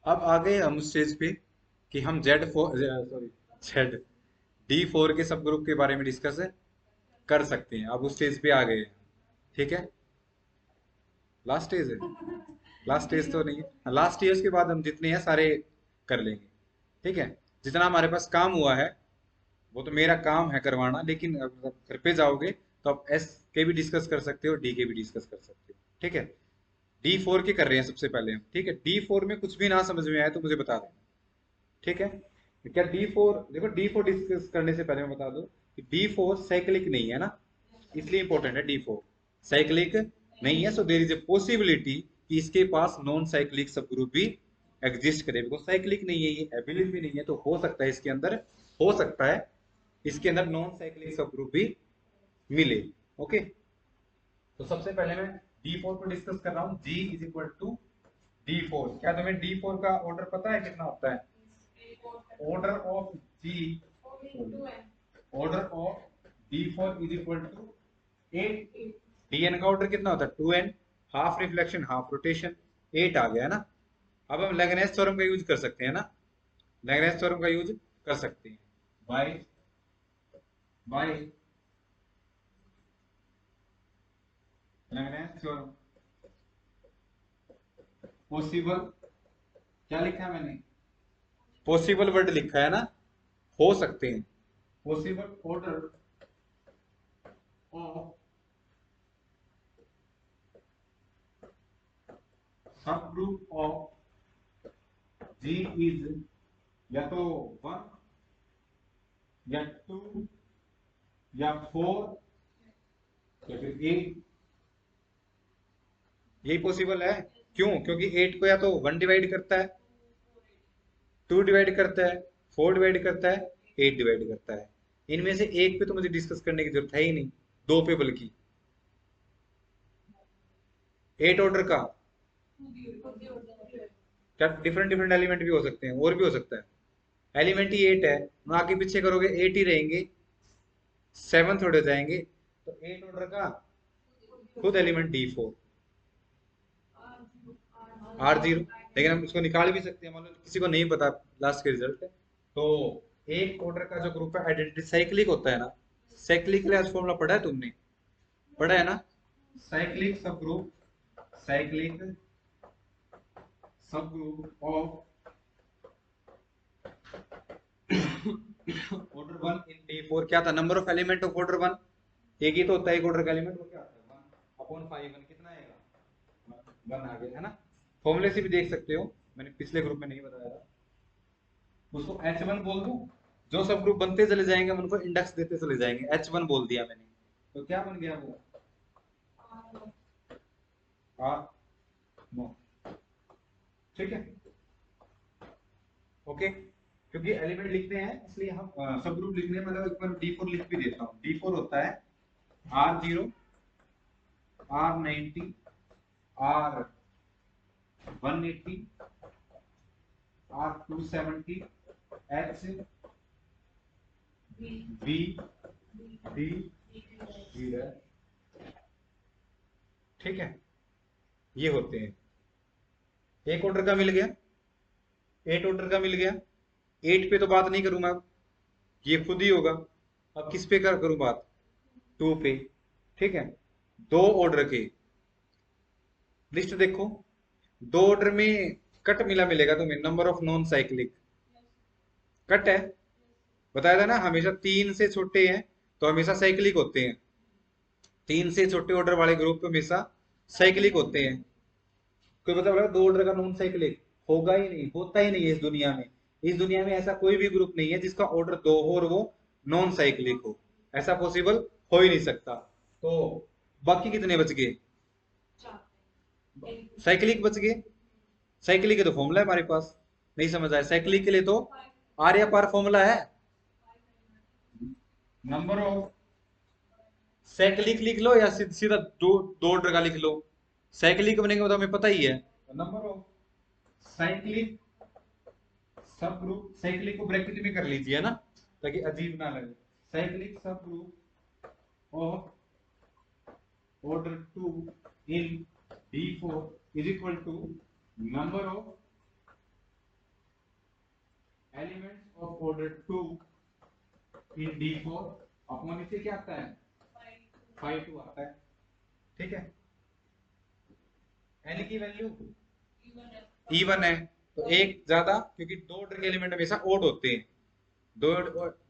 अब आ गए हम स्टेज पे कि हम D4 के सब ग्रुप के बारे में डिस्कस कर सकते हैं। अब उस स्टेज पे आ गए हैं। ठीक है, लास्ट स्टेज है। लास्ट स्टेज तो नहीं है, लास्ट स्टेज के बाद हम जितने हैं सारे कर लेंगे। ठीक है, जितना हमारे पास काम हुआ है वो तो मेरा काम है करवाना, लेकिन अब घर पे जाओगे तो आप एस के भी डिस्कस कर सकते हो, डी के भी डिस्कस कर सकते हो। ठीक है, D4 के कर रहे हैं सबसे पहले हम। ठीक है, D4 में कुछ भी ना समझ में आए तो मुझे बता देना। ठीक है, तो क्या D4, देखो D4 डिस्कस करने से पहले मैं बता दूं कि D4 साइक्लिक नहीं है ना, इसलिए इंपॉर्टेंट है। D4 साइक्लिक नहीं है, so there is a possibility कि इसके पास नॉन साइक्लिक सब ग्रुप भी एग्जिस्ट करे। बिकॉज साइक्लिक नहीं है, ये एबिलिटी भी नहीं है, तो हो सकता है इसके अंदर, हो सकता है इसके अंदर नॉन साइक्लिक सब ग्रुप भी मिले। ओके, तो सबसे पहले मैं D4 को डिस्कस कर रहा हूँ। G is equal to D4। क्या तुम्हें D4 का ऑर्डर पता है कितना होता है? Order of G, order of D4 is equal to 8। Dn का ऑर्डर कितना होता है? 2n। Half reflection half rotation, 8 आ गया है ना। अब हम लैग्रेंज थ्योरम का यूज कर सकते हैं ना, लैग्रेंज थ्योरम का यूज कर सकते हैं। By by Lagrange theorem possible, क्या लिखा है मैंने? पॉसिबल वर्ड लिखा है ना, हो सकते हैं। पॉसिबल ऑर्डर ऑफ सब ग्रुप ऑफ G इज या तो 1 या 2 या 4 या फिर 8। यही पॉसिबल है। क्यों? क्योंकि 8 को या तो 1 डिवाइड करता है, 2 डिवाइड करता है, 4 डिवाइड करता है, 8 डिवाइड करता है। इनमें से एक पे तो मुझे डिस्कस करने की जरूरत है ही नहीं, दो पे बल्कि। 8 ऑर्डर का क्या डिफरेंट डिफरेंट एलिमेंट भी हो सकते हैं, और भी हो सकता है। एलिमेंट ही 8 है, ना आगे पीछे करोगे 8 ही रहेंगे, 7 थोड़े हो जाएंगे। तो 8 ऑर्डर का खुद एलिमेंट D4 R0। लेकिन हम इसको निकाल भी सकते हैं, मान लो किसी को नहीं पता लास्ट के रिजल्ट, तो एक ऑर्डर का जो ग्रुप है आइडेंटिटी साइक्लिक होता है ना। साइक्लिक के लिए आज फॉर्मूला पढ़ा है तुमने? पढ़ा है ना, साइक्लिक सब group, cyclic subgroup of order 1 in D4 क्या था? Number of element of order 1, एक ही तो होता है एक ऑर्डर का एलिमेंट, वो क्या होता है 1 अपॉन 5। 1 कितना आएगा? 1 आ गया है ना। फॉर्मूले से भी देख सकते हो, मैंने पिछले ग्रुप में नहीं बताया था। उसको H1 बोल दूं, जो सब ग्रुप बनते चले जाएंगे हम उनको इंडेक्स देते चले जाएंगे। H1 बोल दिया मैंने, तो क्या बन गया वो? R no. ठीक है, ओके। क्योंकि एलिमेंट लिखते हैं इसलिए हम सब ग्रुप लिखने में, मतलब एक बार D4 लिख भी देता हूँ। D4 होता है R0, R90, R180, R270, H, V, D, D। ठीक है, ये होते हैं। एक ऑर्डर का मिल गया, 8 ऑर्डर का मिल गया। 8 पे तो बात नहीं करूं मैं, ये खुद ही होगा। अब किस पे करूं बात? 2 पे। ठीक है, दो ऑर्डर के लिस्ट देखो, दो ऑर्डर में कट मिलेगा तुम्हें, number of non cyclic cut है। बताया था ना, हमेशा 3 से छोटे हैं तो हमेशा साइक्लिक होते हैं, 3 से छोटे ऑर्डर वाले ग्रुप हमेशा साइक्लिक होते हैं। कोई मतलब दो ऑर्डर का नॉन साइक्लिक होगा ही नहीं, होता ही नहीं है इस दुनिया में। इस दुनिया में ऐसा कोई भी ग्रुप नहीं है जिसका ऑर्डर 2 हो और वो नॉन साइक्लिक हो। ऐसा पॉसिबल हो ही नहीं सकता। तो बाकी कितने बच गए? साइक्लिक बच गए। साइक्लिक के तो फॉर्मूला है हमारे पास, नहीं समझ आया? साइक्लिक के लिए तो आर या पार फॉर्मूला है। नंबर ऑफ साइक्लिक लिख लो या सीधा दो ऑर्डर का लिख लो। साइक्लिक बनेगा तो हमें पता ही है, नंबर ऑफ साइक्लिक सब ग्रुप। साइक्लिक को ब्रैकेट में कर लीजिए ना, ताकि अजीब ना लगे। Cyclic subgroup of order 2 in D4 is equal to number of elements of order 2 in D4 upon इसे क्या आता है 5 2 आता है। ठीक है, n की वैल्यू E1 है तो एक ज्यादा, क्योंकि दो ऑर्डर के एलिमेंट हमेशा ओड होते हैं, दो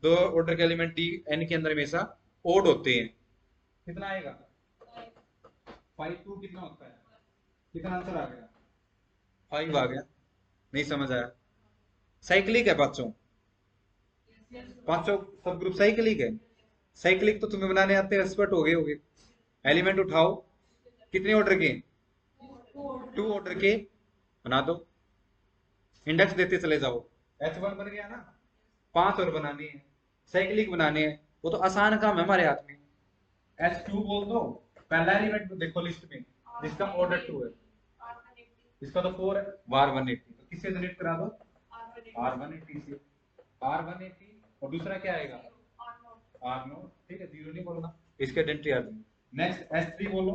दो ऑर्डर के एलिमेंट डी एन के अंदर हमेशा ओड होते हैं। कितना आएगा 5 2 कितना होता है, कितना आंसर आ गया 5 आ गया। नहीं समझ आया? साइक्लिक है बच्चों, पांचों सब ग्रुप साइक्लिक है। साइक्लिक तो तुम्हें बनाने आते हैं, एक्सपर्ट हो गए होगे। एलिमेंट उठाओ, कितने ऑर्डर के 2 ऑर्डर के बना दो, इंडेक्स देते चले जाओ। H1 बन गया ना, 5 और बनाने हैं, साइक्लिक बनाने हैं, वो तो आसान काम है हमारे हाथ में। H2 बोल दो, पहला एलिमेंट देखो लिस्ट में जिसका ऑर्डर 2 है, इसका तो 4 है, बार 180, तो किससे जनरेट करा दो R180 से, R180 और दूसरा क्या आएगा R0। ठीक है, जीरो नहीं बोलना, इसके आइडेंटिटी आ जाएगी। नेक्स्ट S3 बोलो,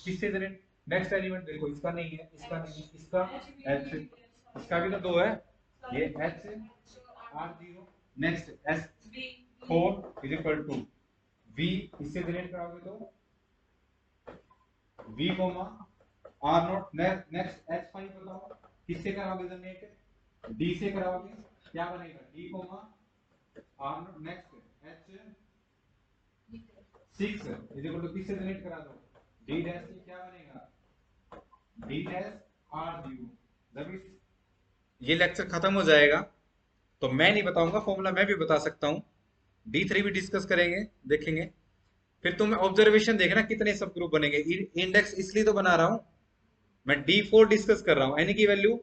किससे जनरेट, नेक्स्ट एलिमेंट देखो, इसका नहीं है, इसका नहीं है, इसका H, इसका भी तो 2 है, ये H R0। Next S4 is equal to V, इससे जनरेट कराओगे तो V coma R0। Next H5 बताओ, किससे कराओगे जनरेट, D से कराओगे, क्या बनेगा D comma R0। Next H6 is equal to किससे जनरेट करा दो D डैश से, क्या बनेगा D डैश R0। जब ये लेक्चर खत्म हो जाएगा तो मैं नहीं बताऊंगा, फॉर्मूला मैं भी बता सकता हूँ, D3 भी डिस्कस करेंगे, देखेंगे। फिर तुम्हें ऑब्जर्वेशन देखना कितने सब ग्रुप बनेंगे। इंडेक्स इसलिए तो बना रहा हूं मैं, D4 डिस्कस कर रहा हूं, n की वैल्यू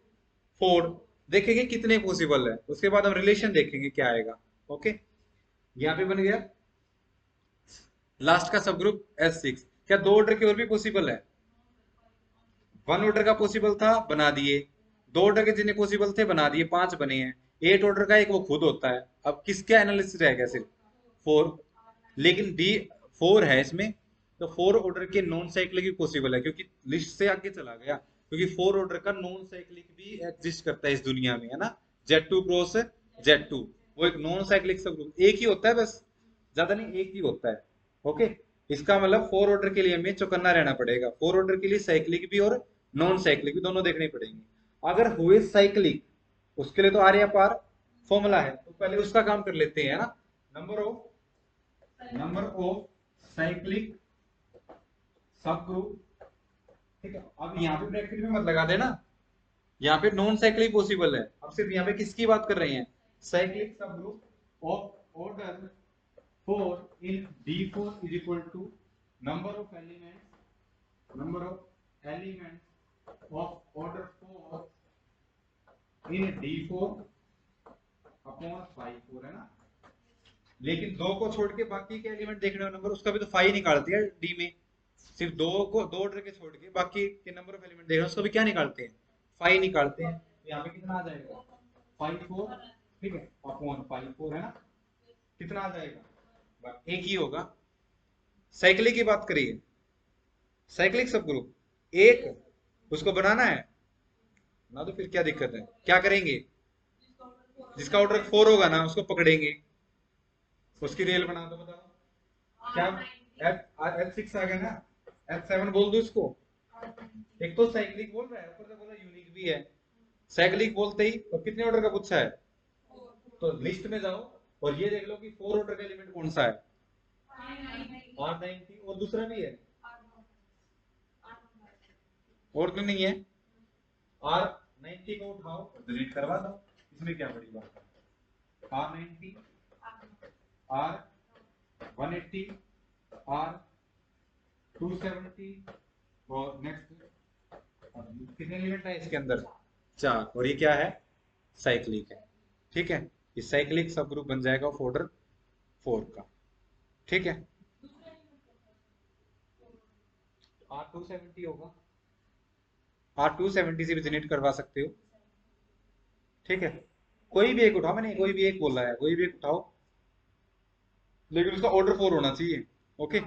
4, देखेंगे कितने पॉसिबल है, उसके बाद हम रिलेशन देखेंगे क्या आएगा। ओके, यहां पे बन गया लास्ट का सब ग्रुप S6। क्या 2 ऑर्डर के और भी पॉसिबल है? 1 ऑर्डर का पॉसिबल था, बना दिए। 2 ऑर्डर के जितने पॉसिबल थे बना दिए, 5 बने हैं। 8 ऑर्डर का एक वो खुद होता है। अब किसका एनालिसिस रह गया सिर्फ 4, लेकिन D4 है इसमें, तो 4 ऑर्डर के नॉन साइक्लिक भी पॉसिबल है, क्योंकि लिस्ट से आगे चला गया, क्योंकि 4 ऑर्डर का नॉन साइक्लिक भी एग्जिस्ट करता है इस दुनिया में, है ना। Z2 क्रॉस Z2 वो एक नॉन साइक्लिक सब ग्रुप, एक ही होता है बस, ज्यादा नहीं, एक ही होता है। ओके, इसका मतलब 4 ऑर्डर के लिए हमें चौकन्ना रहना पड़ेगा, 4 ऑर्डर के लिए साइक्लिक भी और नॉन साइक्लिक भी दोनों देखने पड़ेंगे। अगर हुए साइक्लिक, उसके लिए तो आर्य पार फॉर्मूला है, तो पहले उसका काम कर लेते हैं ना। Number of cyclic subgroup. ठीक है, अब यहाँ पे ब्रैकेट में मत लगा देना, यहाँ पे नॉन साइक्लिक पॉसिबल है। अब सिर्फ यहाँ पे किसकी बात कर रहे हैं, cyclic subgroup of order 4 in D4 is equal to number of elements of order 4 in D4 upon 5 है ना। लेकिन 2 को छोड़ के बाकी के एलिमेंट देखने वाला नंबर, उसका भी तो 5 निकालते हैं डी में। सिर्फ 2 को 2 ऑर्डर के छोड़ के बाकी के नंबर ऑफ एलिमेंट देखना, उसका भी क्या निकालते हैं 5 निकालते हैं। तो यहाँ पे कितना आ जाएगा 5 4, ठीक है, अपॉन 5 4 है ना, कितना आ जाएगा एक ही होगा। साइक्लिक की बात करिए, साइक्लिक सब ग्रुप एक, उसको बनाना है ना, तो फिर क्या दिक्कत है, क्या करेंगे, जिसका ऑर्डर 4 होगा ना उसको पकड़ेंगे, उसकी रेल बना दो। बताओ क्या F6 आ गया ना, F7 बोल दो इसको। एक तो साइक्लिक बोल रहा है, ऊपर से बोला यूनिक भी है। साइक्लिक बोलते ही और कितने ऑर्डर का पूछा है, तो लिस्ट में जाओ और ये देख लो कि 4 ऑर्डर का एलिमेंट कौन सा है, R90, और दूसरा भी है, और तो नहीं है, R90 को उठाओ और डिलीट करवा दो, इसमें क्या बड़ी बात है। R90 R180 R270 और नेक्स्ट कितने एलिमेंट है इसके अंदर 4, और ये क्या है साइक्लिक है। ठीक है, ये साइक्लिक सब ग्रुप बन जाएगा ऑर्डर 4 का। ठीक है, R270 होगा, R270 से भी जनरेट करवा सकते हो। ठीक है, कोई भी एक उठाओ, मैंने कोई भी एक बोला है, कोई भी एक उठाओ, लेकिन उसका ऑर्डर 4 होना चाहिए। ओके,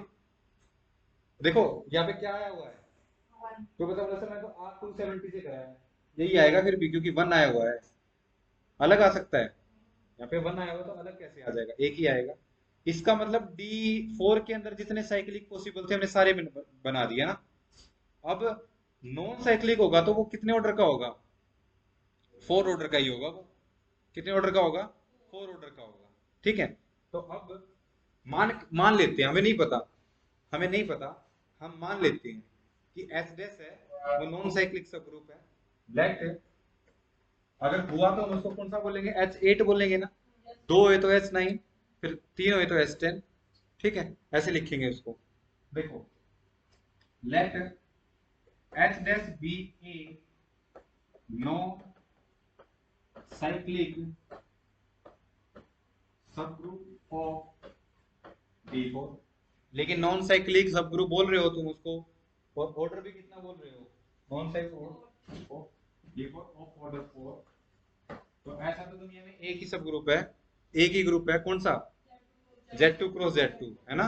देखो यहाँ पे क्या आया हुआ है, तो पता सर मैं तो R270 से कराया है, यही आएगा फिर भी, क्योंकि 1 आया हुआ है, अलग आ सकता है। यहाँ पे 1 आया हुआ तो अलग कैसे आ जाएगा, एक ही आएगा। इसका मतलब D4 के अंदर जितने साइक्लिक पॉसिबल थे हमने सारे बना दिया ना। अब नॉन साइक्लिक होगा तो वो कितने ऑर्डर का होगा, 4 ऑर्डर का ही होगा वो। कितने ऑर्डर का होगा, 4 ऑर्डर का होगा। ठीक है, तो अब मान मान लेते हैं, हमें नहीं पता, हमें नहीं पता, हम मान लेते हैं कि एच डैश है वो नॉन साइक्लिक सब ग्रुप है। लेट, अगर हुआ तो हम उसको कौन सा बोलेंगे, H8 बोलेंगे ना। 2 है तो H9, फिर 3 है तो H10। ठीक है, ऐसे लिखेंगे उसको। देखो, late H dash B A no cyclic subgroup of D4। लेकिन नॉन साइक्लिक सब ग्रुप बोल रहे हो तुम उसको, और ऑर्डर भी कितना बोल रहे हो, non cyclic D4 of order 4। तो ऐसा तो दुनिया में एक ही सब ग्रुप है, एक ही ग्रुप है, कौन सा, Z2 क्रॉस Z2 है ना,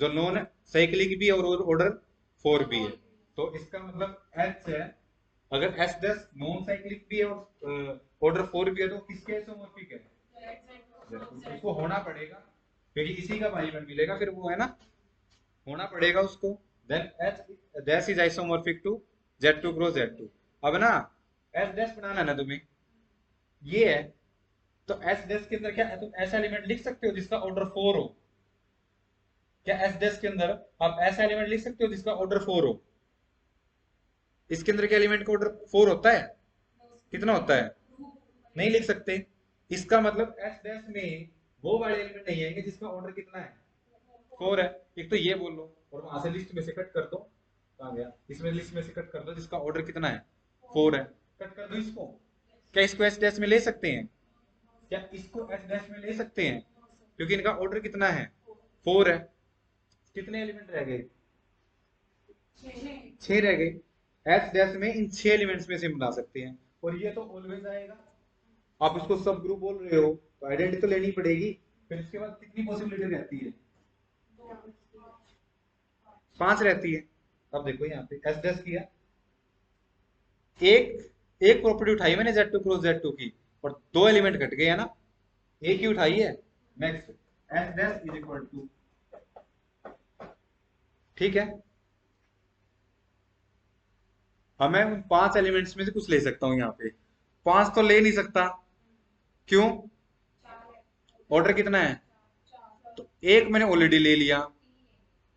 जो नॉन साइक्लिक भी और ऑर्डर 4 भी है। तो इसका मतलब H है, अगर H दस नॉन साइक्लिक भी है और ऑर्डर 4 भी है तो किसके आइसोमॉर्फिक है, उसको होना पड़ेगा, क्योंकि इसी का एलिमेंट मिलेगा फिर वो, है ना, होना पड़ेगा उसको। Then H dash is isomorphic to Z2 cross Z2। अब ना H डैश बनाना है ना तुम्हें, ये है, तो एस डैश के अंदर क्या है, तुम ऐसा एलिमेंट लिख सकते हो जिसका ऑर्डर 4 हो। क्या एस डैश के अंदर आप ऐसा एलिमेंट लिख सकते हो जिसका ऑर्डर 4 हो। इसके अंदर के एलिमेंट का ऑर्डर 4 होता है, कितना होता है, नहीं लिख सकते। इसका मतलब एस डैश में वो वाले एलिमेंट नहीं आएंगे जिसका ऑर्डर कितना है, 4 है। एक तो ये बोल लो, और वहां से लिस्ट में से कट कर दो, कहां गया, इसमें लिस्ट में से कट कर दो जिसका ऑर्डर कितना है, 4 है, कट कर दो इसको। क्या इसको एस डैश में ले सकते हैं, क्या इसको एस डैश में ले सकते हैं, क्योंकि इनका ऑर्डर कितना है, 4 है। कितने एलिमेंट रह गए, 6 रह गए। एस डैश में इन 6 एलिमेंट्स में से बना सकते हैं, और ये तो ऑलवेज आएगा। आप इसको सब ग्रुप बोल रहे हो तो आइडेंटिटी तो लेनी पड़ेगी। फिर इसके बाद कितनी पॉसिबिलिटी रहती है, 5 रहती है। अब देखो यहाँ पे एस डैश किया, एक एक प्रॉपर्टी उठाई मैंने Z2 क्रॉस Z2 की, और 2 एलिमेंट घट गए, है ना, एक ही उठाई है। Next S dash is equal to, ठीक है, हमें उन 5 एलिमेंट्स में से कुछ ले सकता हूं, यहाँ पे 5 तो ले नहीं सकता, क्यों, ऑर्डर कितना है, तो एक मैंने ऑलरेडी ले लिया,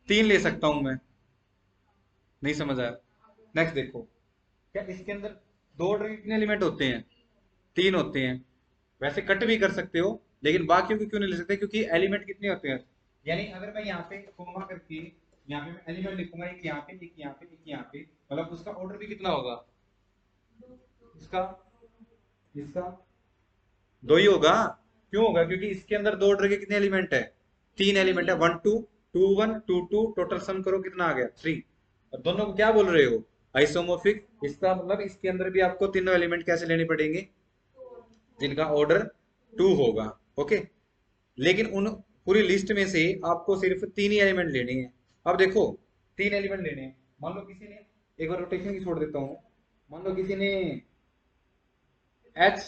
3 ले सकता हूं मैं। नहीं समझ आया, नेक्स्ट देखो, क्या इसके अंदर 2 ऑर्डर के कितने एलिमेंट होते हैं, 3 होते हैं। वैसे कट भी कर सकते हो, लेकिन बाकियों को क्यों नहीं ले सकते, क्योंकि एलिमेंट कितने होते हैं, यानी अगर मैं यहाँ पे कोमा करके यहाँ पे मैं एलिमेंट लिखूंगा, एक यहाँ पे, एक यहाँ पे, एक यहाँ पे, मतलब उसका ऑर्डर भी कितना होगा, इसका, इसका 2 ही होगा। क्यों होगा, क्योंकि इसके अंदर 2 ऑर्डर के कितने एलिमेंट है, 3 एलिमेंट है, 1 2 2 1 2 2, टोटल सम करो कितना आ गया, 3। और दोनों को क्या बोल रहे हो, आइसोमोर्फिक। इसका मतलब इसके अंदर भी आपको तीनों एलिमेंट कैसे लेने पड़ेंगे, जिनका ऑर्डर 2 होगा। ओके, लेकिन उन पूरी लिस्ट में से आपको सिर्फ 3 ही एलिमेंट लेने हैं। अब देखो, 3 एलिमेंट लेने हैं, मान लो किसी ने, एक बार रोटेशन की छोड़ देता हूँ, मान लो किसी ने एच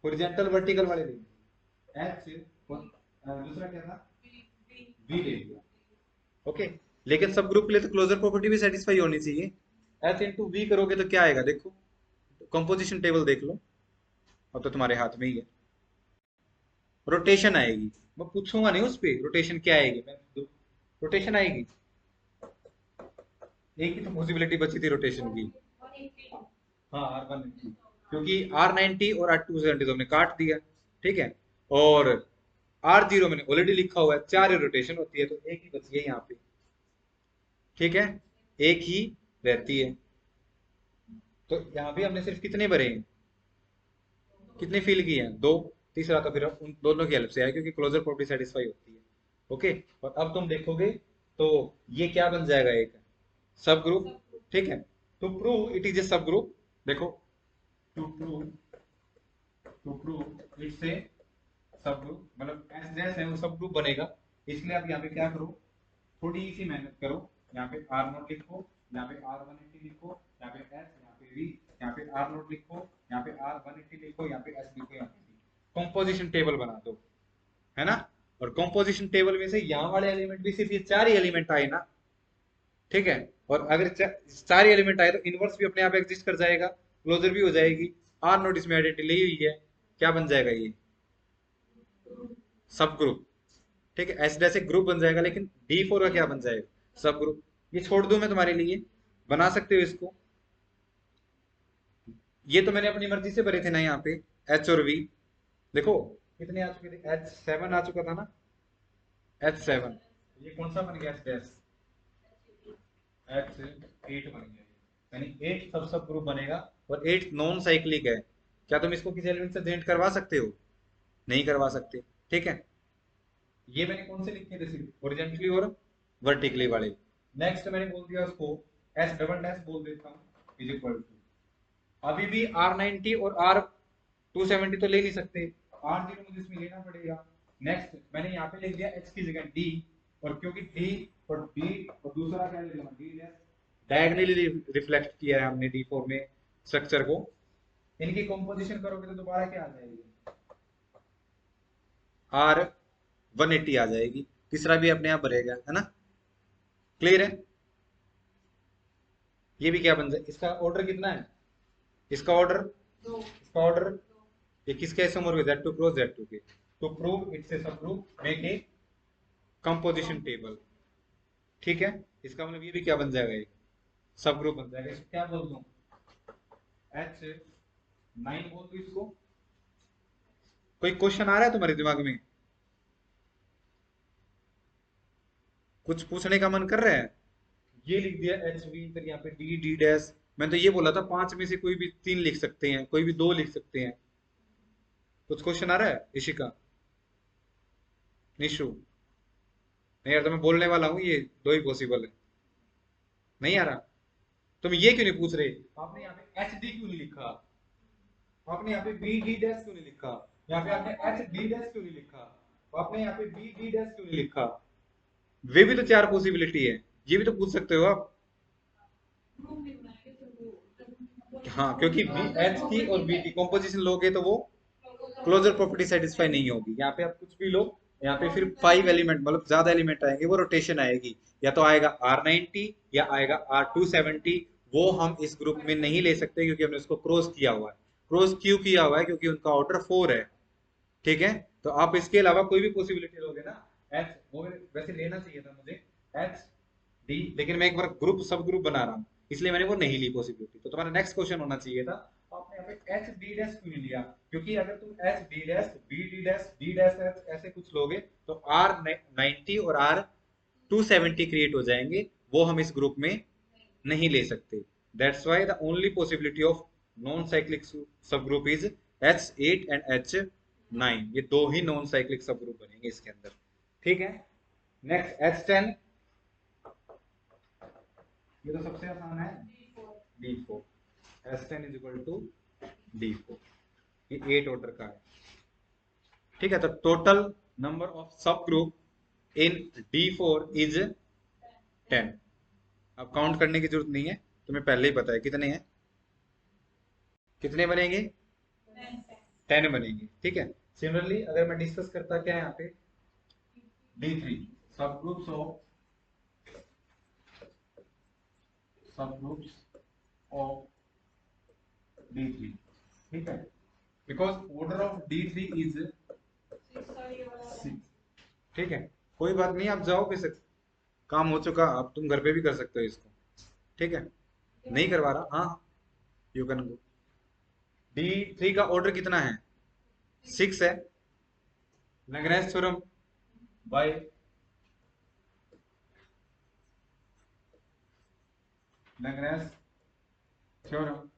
हॉरिजॉन्टल वर्टिकल वाले ले लिए, एच दूसरा क्या था, वी ले लिया। ओके, लेकिन सब ग्रुप के लिए तो क्लोजर प्रॉपर्टी भी सेटिस्फाई होनी चाहिए। एच इंटू वी करोगे तो क्या आएगा, देखो कंपोजिशन टेबल देख लो, अब तो तुम्हारे हाथ में ही है। रोटेशन आएगी, मैं पूछूंगा नहीं उस पे रोटेशन क्या आएगी, मैं रोटेशन आएगी, एक ही तो पॉसिबिलिटी बची थी रोटेशन की। हाँ R180, क्योंकि R90 और R270 तो हमने काट दिया, ठीक है, और R0 मैंने ऑलरेडी लिखा हुआ है, 4 रोटेशन होती है, तो एक ही बची है यहाँ पे, ठीक है, एक ही रहती है। तो यहाँ भी हमने सिर्फ कितने भरे हैं, कितने फिल किए हैं, 2। तीसरा तो फिर उन दोनों की हेल्प से आया, क्योंकि क्लोजर प्रॉपर्टी सेटिस्फाई होती है। ओके, और अब तुम देखोगे तो ये क्या बन जाएगा, एक सब ग्रुप, ठीक है। To prove it is a subgroup, देखो, to prove, to prove it's a subgroup, मतलब एस डैश है वो सब ग्रुप बनेगा। इसलिए आप यहाँ पे क्या करो, थोड़ी सी मेहनत करो, यहाँ पे आर नोट लिखो, यहाँ पे R180 लिखो, यहाँ पे एस, यहाँ पे वी, यहाँ पे आर नोट लिखो, यहाँ पे R180 लिखो, यहाँ पे एस लिखो, यहाँ पे वी। कॉम्पोजिशन टेबल बना दो, है ना। और कॉम्पोजिशन टेबल में से यहाँ वाले एलिमेंट भी सिर्फ ये 4 ही एलिमेंट आए ना, ठीक है। और अगर सारे एलिमेंट आए तो इनवर्स भी अपने आप एग्जिस्ट कर जाएगा, क्लोजर भी हो जाएगी। आर नोट इसमें आइडेंटिटी ली हुई है, क्या बन जाएगा ये सब ग्रुप, ठीक है। ऐसे जैसे ग्रुप बन जाएगा, लेकिन D4 का क्या बन जाएगा, सब ग्रुप। ये छोड़ दूं मैं तुम्हारे लिए, बना सकते हो इसको। ये तो मैंने अपनी मर्जी से भरे थे ना यहाँ पे, H और V। देखो कितने आ चुके थे, H7 आ चुका था ना, H7। ये कौन सा बन गया डैश, H8 बन गया, यानी 8 सब सब ग्रुप बनेगा। और 8 नॉन साइक्लिक है। क्या तुम इसको किसी एलिमेंट से जेंट करवा सकते हो, नहीं करवा सकते, ठीक है। ये मैंने कौन से लिखे थे, सिर्फ हॉरिजॉन्टली और वर्टिकली वाले। नेक्स्ट मैंने बोल दिया उसको एस डबल डैश बोल देता हूँ, इज इक्वल टू, अभी भी R90 और R270 तो ले नहीं सकते, R0 मुझे इसमें लेना पड़ेगा। नेक्स्ट मैंने यहाँ पे लिख दिया H की जगह D, और क्योंकि D और D और दूसरा क्या ले लेना, D डैश, डायगोनली रिफ्लेक्ट किया है हमने D4 में स्ट्रक्चर को। इनकी कंपोजिशन करोगे तो दोबारा क्या आ जाएगी, R180 आ जाएगी। तीसरा भी अपने आप भरेगा, है ना, क्लियर है। ये भी क्या बन जाए, इसका ऑर्डर कितना है, इसका ऑर्डर, इसका ऑर्डर, ये किसके समर में, Z2 क्रॉस Z2 के। तो प्रूव इट्स ए सब group make a composition table, ठीक है। इसका मतलब ये भी क्या बन जाएगा, एक सब ग्रुप बन जाएगा। इसको क्या बोल दूं, H9 बोल दूं इसको। कोई क्वेश्चन आ रहा है तुम्हारे दिमाग में, कुछ पूछने का मन कर रहा है। ये लिख दिया HV, फिर यहाँ पे D डैश। मैंने तो ये बोला था 5 में से कोई भी 3 लिख सकते हैं, कोई भी 2 लिख सकते हैं। कुछ क्वेश्चन आ रहा है इशिका, निशु। नहीं यार, तो मैं बोलने वाला हूँ, ये 2 ही पॉसिबल है, नहीं आ रहा। तुम ये क्यों नहीं पूछ रहे, आपने यहाँ पे HD क्यों नहीं लिखा, आपने यहाँ पे BD डैश क्यों नहीं लिखा, यहाँ पे आपने HD डैश क्यों नहीं लिखा, आपने यहाँ पे BD डैश क्यों नहीं लिखा। वे भी तो 4 पॉसिबिलिटी है, ये भी तो पूछ सकते हो आप। हाँ, क्योंकि एच की और बी की कॉम्पोजिशन लोगे तो वो क्लोजर प्रॉपर्टी सेटिस्फाई नहीं होगी। यहाँ पे आप कुछ भी लो, यहाँ पे फिर 5 एलिमेंट मतलब ज्यादा एलिमेंट आएंगे, वो रोटेशन आएगी, या तो आएगा R90 या आएगा R270। वो हम इस ग्रुप में नहीं ले सकते क्योंकि हमने उसको क्रॉस किया हुआ है। क्रॉस क्यों किया हुआ है, क्योंकि उनका ऑर्डर 4 है, ठीक है। तो आप इसके अलावा कोई भी पॉसिबिलिटी लोगे ना, एच वो वैसे लेना चाहिए था मुझे, एच डी, लेकिन मैं एक बार ग्रुप सब ग्रुप बना रहा हूँ, इसलिए मैंने वो नहीं ली पॉसिबिलिटी। तो तुम्हारा नेक्स्ट क्वेश्चन होना चाहिए था, आपने यहाँ पे एच डी डैश क्यों नहीं लिया, क्योंकि अगर तुम H D dash B D dash H ऐसे कुछ लोगे तो R90 और R270 क्रिएट हो जाएंगे, वो हम इस ग्रुप में नहीं ले सकते। That's why the only possibility of non cyclic subgroup is H8 and H9। ये 2 ही नॉन साइक्लिक सब ग्रुप बनेंगे इसके अंदर, ठीक है। नेक्स्ट H10, ये तो सबसे आसान है, D4। H10 is equal to D4, ये 8 ऑर्डर का है, ठीक है। तो टोटल नंबर ऑफ सब ग्रुप इन D4 इज 10। अब काउंट करने की जरूरत नहीं है, तुम्हें पहले ही पता है कितने हैं, कितने बनेंगे, 10 बनेंगे, ठीक है। सिमिलरली अगर मैं डिस्कस करता क्या है यहाँ पे, D3 सब ग्रुप्स ऑफ D3, ठीक है। Because order of D3 is 6, ठीक है। कोई बात नहीं, आप जाओ, फिर काम हो चुका, अब तुम घर पे भी कर सकते हो इसको, ठीक है। नहीं करवा रहा, हाँ, यू कैन गो। D3 का ऑर्डर कितना है, 6 है। Lagrange theorem by Lagrange theorem,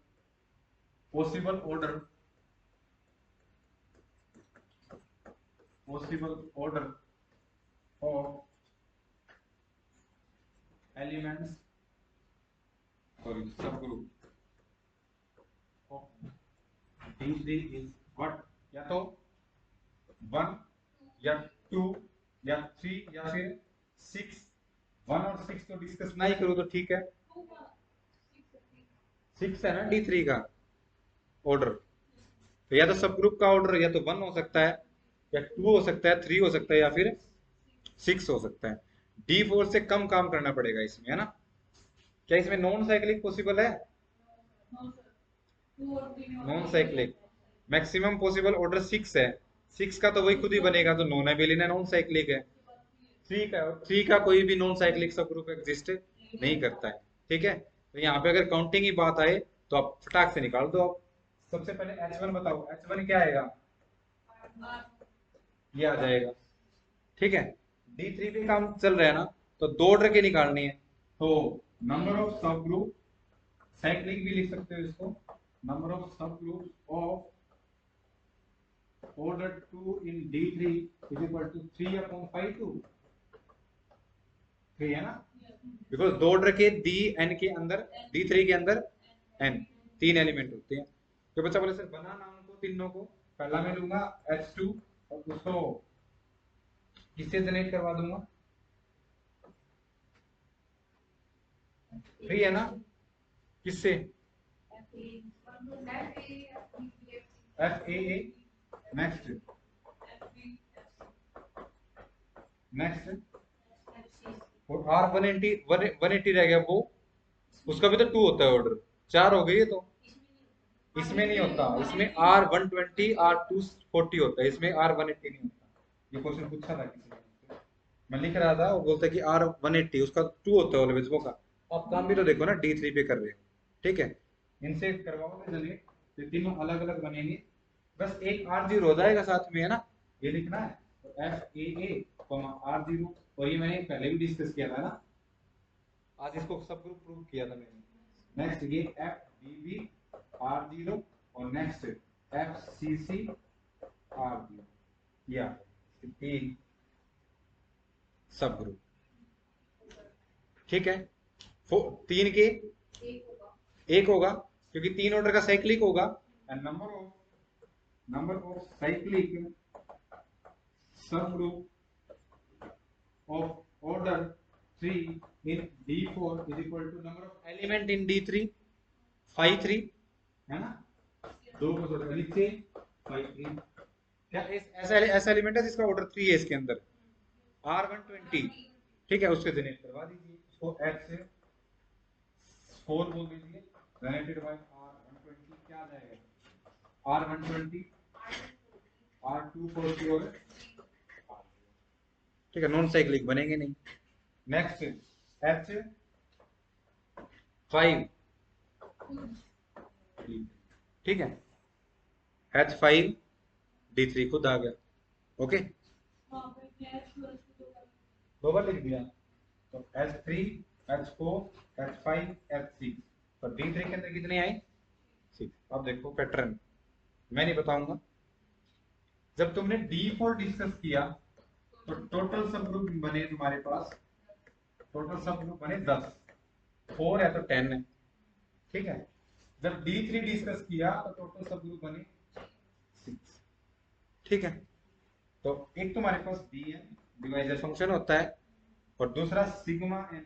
possible order of elements, sorry subgroup of D3 is what, या तो 1 या 2 या 3 या फिर 6। 1 और 6 तो डिस्कस नहीं करूँ तो ठीक है, 6 है ना D3 का ऑर्डर, तो या तो सब ग्रुप का ऑर्डर या तो 1 हो सकता है, या 2 हो सकता है, 3 हो सकता है, या फिर 6 हो सकता है। D4 से कम काम करना पड़ेगा इसमें, है ना। क्या इसमें नॉन साइक्लिक पॉसिबल है? Non cyclic maximum possible order 6 है। 6 का तो वही खुद ही बनेगा, तो नॉन एबिलिन है, नॉन साइक्लिक है। 3 का कोई भी नॉन साइक्लिक सब ग्रुप एग्जिस्ट नहीं करता है। ठीक है, तो यहाँ पे अगर काउंटिंग की बात आए तो आप फटाक से निकाल दो। आप सबसे पहले H1 बताओ, H1 क्या आएगा? ये आ जाएगा। ठीक है, D3 पे काम चल रहा है ना, तो 2 ऑर्डर के निकालनी है। तो नंबर ऑफ सब ग्रुप, साइक्लिक भी लिख सकते हो इसको, नंबर ऑफ सब group of order 2 in D3 is equal to 3 upon 5 2, 3 है ना, बिकॉज दो ऑर्डर के डी एन के अंदर, D3 के अंदर एन 3 एलिमेंट होते हैं। तो बच्चा बोले सर बनाना उनको तीनों को, पहला मैं लूंगा H2 और उसको किससे जनरेट करवा दूंगा? 3 है ना, किससे? FAA, नेक्स्ट नेक्स्ट, और R180 180 रह गया, वो उसका भी तो 2 होता है ऑर्डर, 4 हो गई है। तो इसमें नहीं होता, इसमें R120 R240 होता है, इसमें R180 नहीं होता। ये क्वेश्चन पूछा था किसी ने, मैं लिख रहा था, वो बोलता है कि R180 उसका 2 होता है ऑलवेज वो का। आप काम भी तो देखो ना, D3 पे कर रहे हो। ठीक है, इनसे करवाओगे जनरेट, तो तीनों अलग अलग बनेंगे, बस एक R0 हो जाएगा साथ में, है ना, ये लिखना है। तो FAA, R0, और ये मैंने पहले भी डिस्कस किया था ना, आज इसको सब ग्रुप प्रूव किया था मैंने। नेक्स्ट ये FBB R0, और नेक्स्ट FCC R0, या तीन सब ग्रुप। ठीक है, 3 के एक होगा, क्योंकि 3 ऑर्डर का साइक्लिक होगा। And number of cyclic subgroup of order 3 in D4 is equal to number of element in D3 5 3, है ना, 2 को जोड़कर लिखते 5 3। क्या ऐसा ऐसा एलिमेंट है जिसका ऑर्डर 3 है इसके अंदर? R120। ठीक है, उसके जनरेट करवा दीजिए, उसको F से 4 बोल दीजिए, जनरेटेड बाय R120 क्या आ जाएगा? R120 R240 और R0। ठीक है, नॉन साइक्लिक बनेंगे नहीं। नेक्स्ट H5, ठीक है, H5 D3 खुद आ गया। ओके, दो बार लिख दिया, तो H3 H4 H5 H6, तो D3 के अंदर कितने आए? 6। अब देखो पैटर्न, मैं नहीं बताऊंगा। जब तुमने D4 डिस्कस किया तो टोटल सब ग्रुप बने तुम्हारे पास, टोटल सब ग्रुप बने 10, 4 है तो 10 है। ठीक है, जब D3 डिस्कस किया तो टोटल सब ग्रुप बने 6। ठीक है, तो एक तुम्हारे पास DN डिवाइजर फंक्शन होता है, और दूसरा सिग्मा एन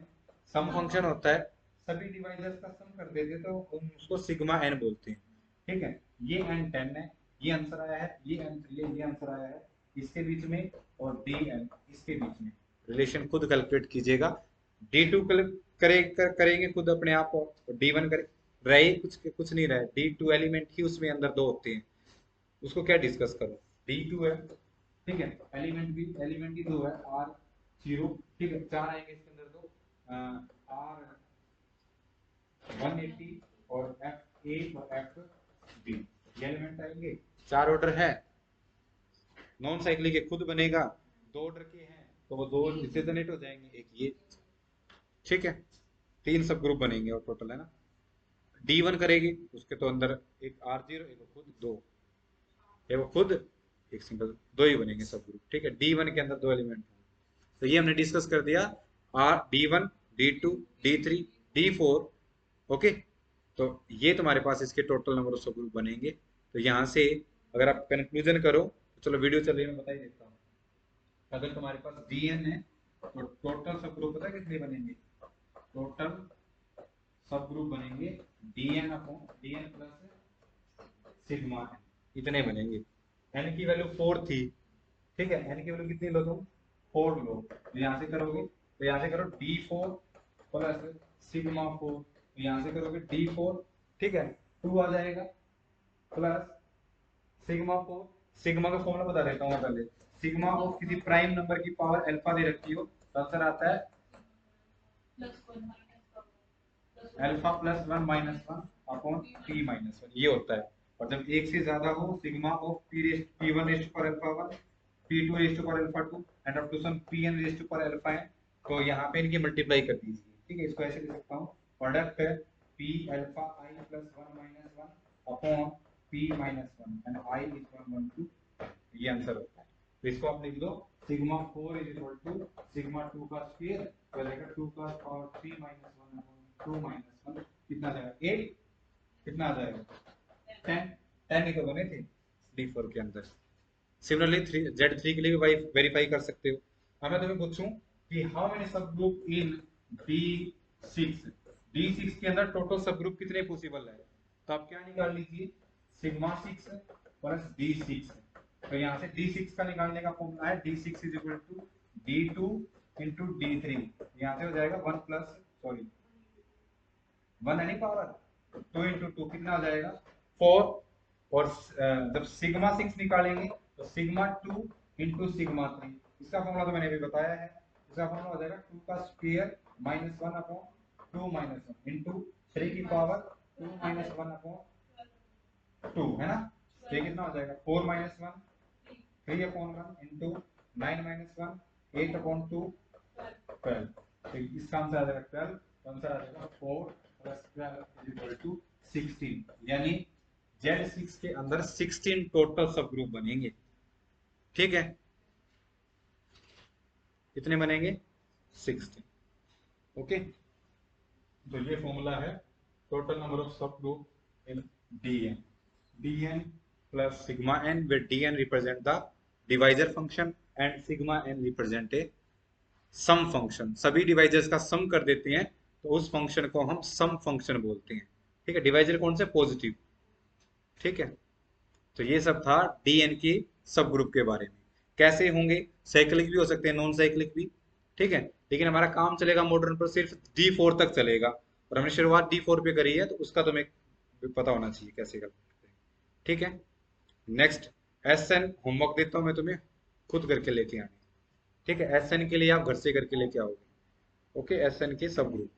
सम फंक्शन होता है। सभी डिवाइजर्स का सम कर देते तो हम उसको सिग्मा एन बोलते हैं। ठीक है, ये एन 10 है, ये आंसर आया है, ये एन 3 है, ये आंसर आया है, इसके बीच में, और डी एन इसके बीच में। रिलेशन खुद कैलकुलेट कीजिएगा। D2 करेंगे खुद अपने आप, और D1 करे रहे कुछ नहीं रहे। D2 एलिमेंट ही उसमें अंदर दो होते हैं, उसको क्या डिस्कस करो। D2 है, ठीक है, एलिमेंट ही दो है, R0। ठीक है, 4 आएंगे इसके अंदर, तो R180 और FA और FB ये एलिमेंट आएंगे। 4 ऑर्डर है, नॉन साइक्लिक के खुद बनेगा, 2 ऑर्डर के हैं तो वो 2 इससे जनरेट हो जाएंगे, एक ये। ठीक है, 3 सब ग्रुप बनेंगे और टोटल, है ना। D1 करेगी, उसके तो अंदर एक R0, एक खुद, 2 है वो खुद, एक सिंगल, 2 ही बनेंगे सब ग्रुप। ठीक है, D1 के अंदर 2 एलिमेंट। तो ये हमने डिस्कस कर दिया, D1 D2 D3 D4। Okay, तो ये तुम्हारे पास इसके टोटल नंबर ऑफ सब ग्रुप बनेंगे। तो यहाँ से अगर आप कंक्लूजन करो, तो चलो वीडियो चल रही है, मैं बता ही देता हूँ। अगर तुम्हारे पास Dn है तो टोटल सब ग्रुप पता है कितने बनेंगे? टोटल सब ग्रुप बनेंगे DN प्लस सिग्मा एन। इतने बनेंगे। n की वैल्यू 4 थी, ठीक है, n की वैल्यू कितनी लो तुम, 4 लो, तो यहाँ से करोगे, तो यहाँ से करो d4 प्लस सिग्मा 4, तो यहाँ से करोगे d4, ठीक है, 2 आ जाएगा प्लस सिग्मा 4, सिग्मा का फॉर्मूला बता देता हूँ मैं पहले, सिग्मा ऑफ किसी प्राइम नंबर की पावर अल्फा दे रखी हो तो आंसर आता है alpha plus 1 minus 1 upon p minus 1, ये होता है। और जब एक से ज्यादा हो, sigma of p1 raise to power alpha 1, p2 raise to power alpha 2 and up to some pn raise to power alpha n, तो यहाँ पे इनकी मल्टीप्लाई कर दीजिए, ठीक है, इसको ऐसे लिख सकता हूँ, प्रोडक्ट है p alpha i plus 1 minus 1 upon p minus 1 and i is 1 1 2, ये आंसर होता है। तो इसको आप लिख दो, sigma 4 is equal to sigma 2 का स्क्वायर, तो रहेगा 2 का पावर 3 माइनस 1 अपॉन 2 माइनस 1, कितना आ जाएगा 8, कितना आ जाएगा 10, 10 ही तो बने थे D4 के अंदर। सिमिलरली Z3 के लिए भी वेरीफाई कर सकते हो। अब मैं तुम्हें पूछूं कि हाउ मेनी सब ग्रुप इन D6, D6 के अंदर टोटल सब ग्रुप कितने पॉसिबल है, तो आप क्या निकाल लीजिए, सिग्मा 6 प्लस D6, तो यहाँ से D6 का निकालने का फॉर्मूला है D6 is equal to D2 into D3, यहाँ से हो जाएगा 1 प्लस सॉरी 1 यानी पावर 2 इंटू 2 कितना आ जाएगा 4, और जब सिग्मा 6 निकालेंगे तो सिग्मा 2 इंटू सिग्मा 3, इसका फॉर्मूला तो मैंने अभी बताया है, इसका फॉर्मूला हो जाएगा 2 का square minus 1 upon 2 minus 1 into 3 की पावर 2 माइनस 1 अपॉन 2, है ना, तो ये कितना हो जाएगा 4 minus 1 3 upon 1 into 9 minus 1 8 upon 2 12, तो इसका आंसर आ जाएगा 12, तो आंसर आ जाएगा 4 प्लस 12 इज इक्वल टू 16, यानी Z6 के अंदर 16 टोटल सब ग्रुप बनेंगे, ठीक है, कितने बनेंगे 16, ओके। तो ये फॉर्मूला है टोटल नंबर ऑफ सब group in dn plus sigma n, where dn represent the divisor function and sigma n represent a sum function, सभी डिवाइजर्स का सम कर देते हैं तो उस फंक्शन को हम सम फंक्शन बोलते हैं, ठीक है, डिवाइजर कौन से पॉजिटिव, ठीक है। तो ये सब था dn की सब ग्रुप के बारे में, कैसे होंगे, साइक्लिक भी हो सकते हैं, नॉन साइक्लिक भी, ठीक है, लेकिन हमारा काम चलेगा मॉडर्न पर सिर्फ D4 तक चलेगा, और हमने शुरुआत D4 पे करी है तो उसका तुम्हें पता होना चाहिए कैसे करते हैं, ठीक है। नेक्स्ट SN होमवर्क देता हूं मैं तुम्हें, खुद करके लेके आने, ठीक है, SN के लिए आप घर से करके लेके आओगे, ओके, SN के सब ग्रुप।